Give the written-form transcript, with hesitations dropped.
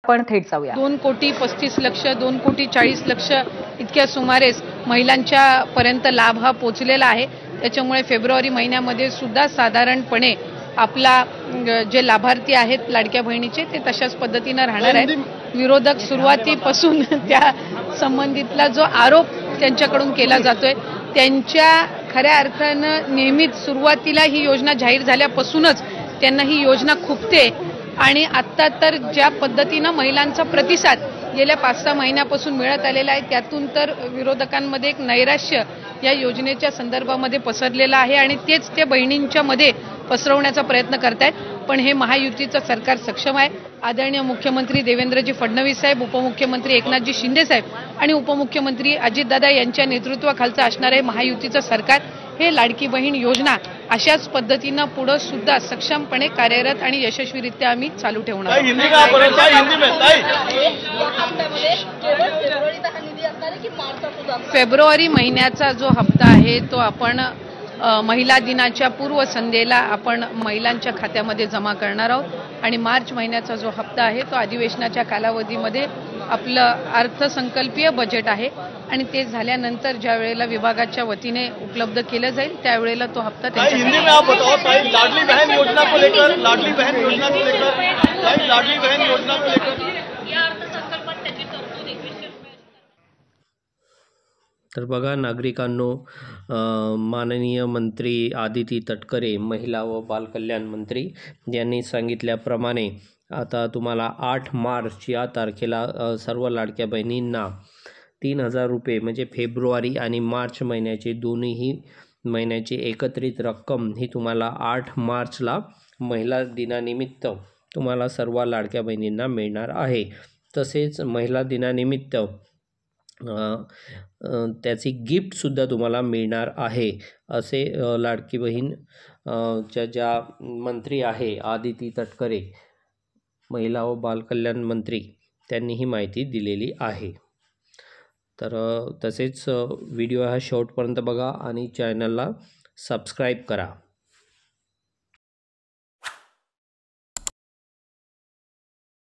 आपण थेट जाऊया. 2,35,00,000 2,40,00,000 इतक्या सुमारेस महिलांच्या पर्यंत लाभ हा पोहोचलेला आहे. त्याच्यामुळे फेब्रुवारी महिन्यामध्ये सुद्धा साधारणपणे आपला जे लाभार्थी आहेत लाडक्या बहिणीचे ते तशाच पद्धतीनं राहणार आहेत. विरोधक सुरुवातीपासून त्या संबंधितला जो आरोप त्यांच्याकडून केला जातोय त्यांच्या खऱ्या अर्थानं नेहमीच सुरुवातीला ही योजना जाहीर झाल्यापासूनच त्यांना ही योजना खुपते आणि आत्ता तर ज्या पद्धतीनं महिलांचा प्रतिसाद गेल्या 5-6 महिन्यापासून मिळत आलेला आहे त्यातून तर विरोधकांमध्ये एक नैराश्य या योजनेच्या संदर्भामध्ये पसरलेलं आहे आणि तेच ते बहिणींच्या मध्ये पसरवण्याचा प्रयत्न करतायत. पण हे महायुतीचं सरकार सक्षम आहे. आदरणीय मुख्यमंत्री देवेंद्रजी फडणवीस साहेब, उपमुख्यमंत्री एकनाथजी शिंदे साहेब आणि उपमुख्यमंत्री अजितदादा यांच्या नेतृत्वाखालचं असणारे महायुतीचं सरकार हे लाडकी बहीण योजना अशाच पद्धतीनं पुढे सुद्धा सक्षमपणे कार्यरत आणि यशस्वीरित्या आम्ही चालू ठेवणार आहोत. फेब्रुवारी महिन्याचा जो हप्ता आहे तो आपण महिला दिनाच्या पूर्वसंध्येला आपण महिलांच्या खात्यामध्ये जमा करणार आहोत आणि मार्च महिन्याचा जो हप्ता आहे तो अधिवेशनाच्या कालावधीमध्ये आपलं अर्थसंकल्पीय बजेट आहे आणि ते झाल्यानंतर ज्या वेळेला विभागाच्या वतीने उपलब्ध केलं जाईल त्यावेळेला तो हप्ता तर बघा नागरिकांनो, माननीय मंत्री आदिती तटकरे महिला व बालकल्याण मंत्री यांनी सांगितल्याप्रमाणे आता तुम्हाला 8 मार्च या तारखेला सर्व लाडक्या बहिणींना 3,000 रुपये म्हणजे फेब्रुवारी आणि मार्च महिन्याचे दोन्ही महिन्याची एकत्रित रक्कम ही तुम्हाला 8 मार्चला महिला दिनानिमित्त तुम्हाला सर्व लाडक्या बहिणींना मिळणार आहे. तसेच महिला दिनानिमित्त त्याची गिफ्टसुद्धा तुम्हाला मिळणार आहे असे लाडकी बहीण ज्या मंत्री आहे आदिती तटकरे महिला व बालकल्याण मंत्री त्यांनी ही माहिती दिलेली आहे. तर तसेच व्हिडिओ हा शेवटपर्यंत बघा आणि चॅनलला सबस्क्राईब करा.